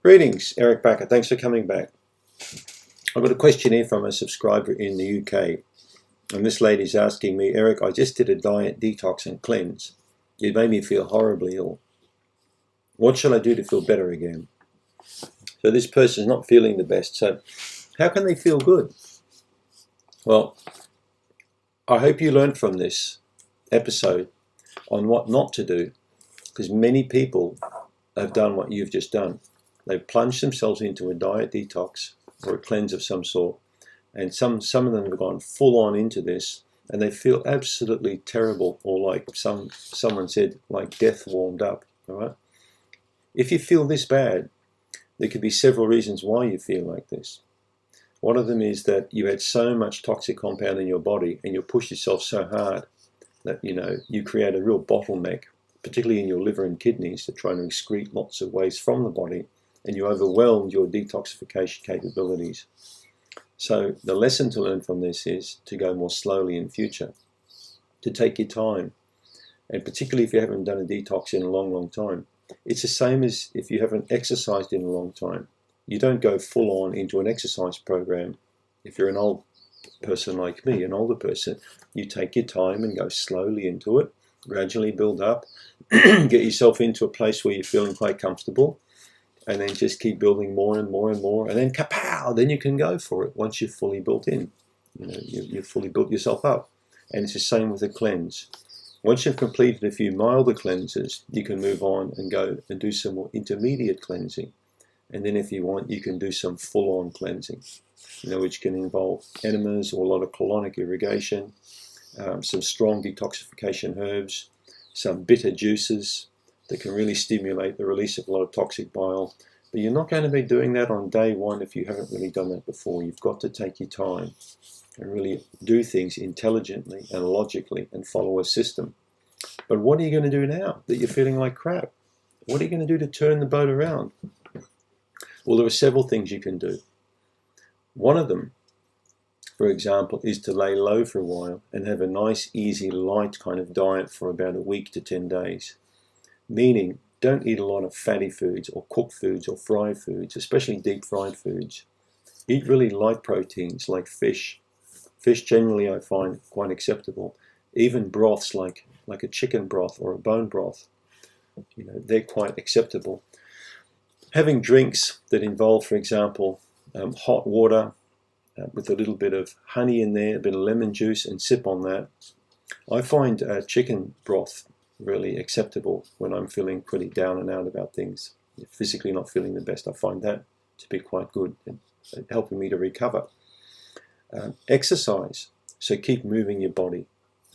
Greetings, Eric Backer. Thanks for coming back. I've got a question here from a subscriber in the UK. And this lady's asking me, Eric, I just did a diet detox and cleanse. It made me feel horribly ill. What shall I do to feel better again? So this person's not feeling the best. So how can they feel good? Well, I hope you learned from this episode on what not to do, because many people have done what you've just done. They've plunged themselves into a diet detox or a cleanse of some sort, and some of them have gone full on into this, and they feel absolutely terrible, or like someone said, like death warmed up. All right. If you feel this bad, there could be several reasons why you feel like this. One of them is that you had so much toxic compound in your body, and you push yourself so hard that you create a real bottleneck, particularly in your liver and kidneys, to try and excrete lots of waste from the body, and you overwhelmed your detoxification capabilities. So the lesson to learn from this is to go more slowly in future, to take your time, and particularly if you haven't done a detox in a long, long time. It's the same as if you haven't exercised in a long time. You don't go full on into an exercise program. If you're an old person like me, an older person, you take your time and go slowly into it, gradually build up, get yourself into a place where you're feeling quite comfortable, and then just keep building more and more and more, and then kapow, then you can go for it once you're fully built in. You've fully built yourself up. And it's the same with a cleanse. Once you've completed a few milder cleanses, you can move on and go and do some more intermediate cleansing. And then if you want, you can do some full-on cleansing, which can involve enemas or a lot of colonic irrigation, some strong detoxification herbs, some bitter juices that can really stimulate the release of a lot of toxic bile. But you're not going to be doing that on day one if you haven't really done that before. You've got to take your time and really do things intelligently and logically and follow a system. But what are you going to do now that you're feeling like crap? What are you going to do to turn the boat around? Well, there are several things you can do. One of them, for example, is to lay low for a while and have a nice, easy, light kind of diet for about a week to 10 days. Meaning, don't eat a lot of fatty foods or cooked foods or fried foods, especially deep fried foods. Eat really light proteins like fish. Fish generally I find quite acceptable. Even broths like a chicken broth or a bone broth, they're quite acceptable. Having drinks that involve, for example, hot water with a little bit of honey in there, a bit of lemon juice, and sip on that. I find chicken broth really acceptable when I'm feeling pretty down and out about things, physically not feeling the best. I find that to be quite good and helping me to recover. Exercise, so keep moving your body.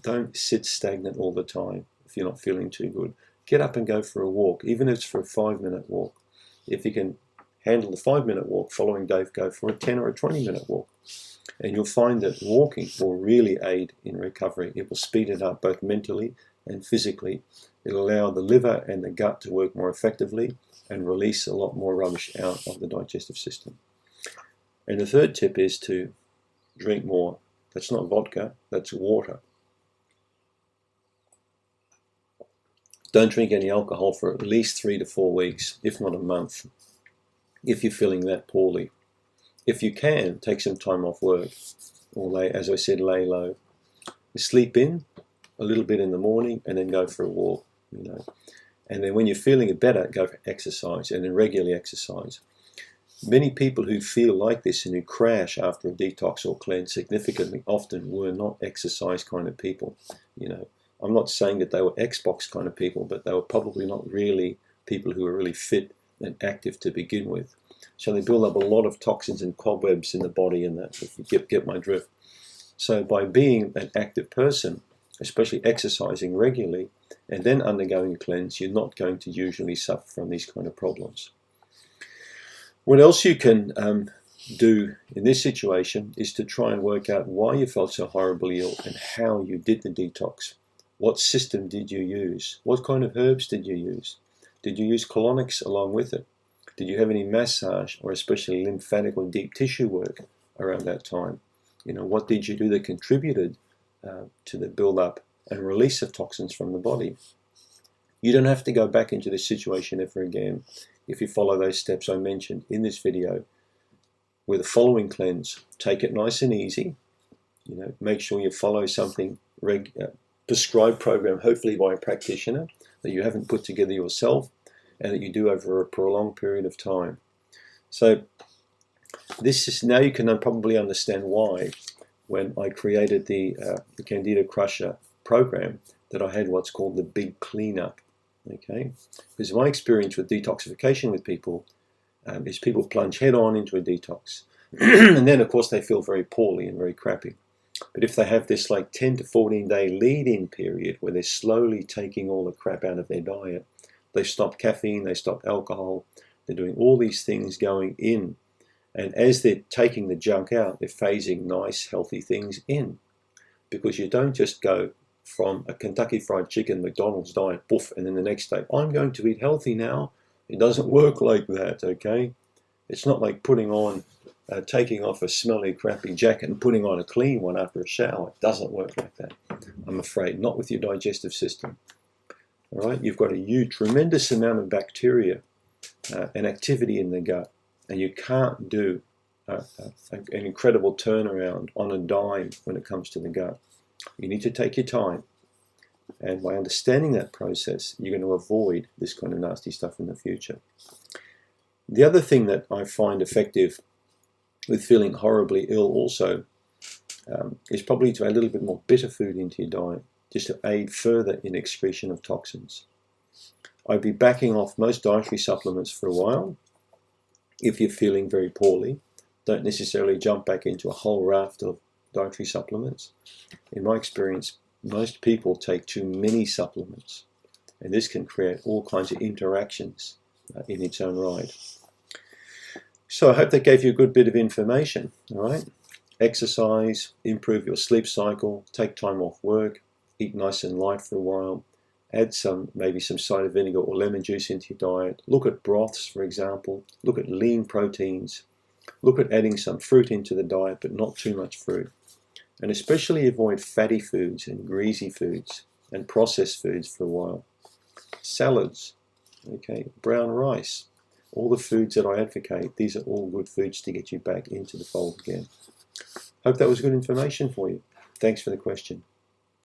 Don't sit stagnant all the time if you're not feeling too good. Get up and go for a walk, even if it's for a 5-minute walk. If you can handle the 5-minute walk, following Dave, go for a 10 or a 20-minute walk. And you'll find that walking will really aid in recovery. It will speed it up both mentally and physically. It'll allow the liver and the gut to work more effectively and release a lot more rubbish out of the digestive system. And the third tip is to drink more. That's not vodka, that's water. Don't drink any alcohol for at least 3 to 4 weeks, if not a month, if you're feeling that poorly. If you can, take some time off work, or as I said, lay low. Sleep in a little bit in the morning and then go for a walk, And then when you're feeling better, go for exercise, and then regularly exercise. Many people who feel like this and who crash after a detox or cleanse significantly often were not exercise kind of people. I'm not saying that they were Xbox kind of people, but they were probably not really people who were really fit and active to begin with. So they build up a lot of toxins and cobwebs in the body, and that, if you get my drift. So by being an active person, especially exercising regularly, and then undergoing a cleanse, you're not going to usually suffer from these kind of problems. What else you can do in this situation is to try and work out why you felt so horribly ill and how you did the detox. What system did you use? What kind of herbs did you use? Did you use colonics along with it? Did you have any massage or especially lymphatic or deep tissue work around that time? What did you do that contributed to the build-up and release of toxins from the body? You don't have to go back into this situation ever again. if you follow those steps I mentioned in this video with the following cleanse. Take it nice and easy. Make sure you follow something prescribed program, hopefully by a practitioner, that you haven't put together yourself, and that you do over a prolonged period of time. So this is, now you can probably understand why, when I created the Candida Crusher program, that I had what's called the big cleanup. Okay, because my experience with detoxification with people is people plunge head on into a detox, and then of course they feel very poorly and very crappy. But if they have this like 10 to 14 day lead-in period where they're slowly taking all the crap out of their diet, they stop caffeine, they stop alcohol, they're doing all these things going in, and as they're taking the junk out, they're phasing nice healthy things in, because you don't just go from a Kentucky Fried Chicken, McDonald's diet, poof, and then the next day, I'm going to eat healthy now. It doesn't work like that, okay? It's not like putting on, taking off a smelly, crappy jacket and putting on a clean one after a shower. It doesn't work like that, I'm afraid, not with your digestive system. All right, you've got a huge, tremendous amount of bacteria and activity in the gut, and you can't do an incredible turnaround on a dime when it comes to the gut. You need to take your time, and by understanding that process, you're going to avoid this kind of nasty stuff in the future. The other thing that I find effective with feeling horribly ill also is probably to add a little bit more bitter food into your diet, just to aid further in excretion of toxins. I'd be backing off most dietary supplements for a while. If you're feeling very poorly, don't necessarily jump back into a whole raft of dietary supplements. In my experience, most people take too many supplements, and this can create all kinds of interactions in its own right. So I hope that gave you a good bit of information. All right, exercise, improve your sleep cycle, take time off work, eat nice and light for a while, add maybe some cider vinegar or lemon juice into your diet, look at broths, for example, look at lean proteins, look at adding some fruit into the diet, but not too much fruit. And especially avoid fatty foods and greasy foods and processed foods for a while. Salads, okay, brown rice, all the foods that I advocate, these are all good foods to get you back into the fold again. Hope that was good information for you. Thanks for the question.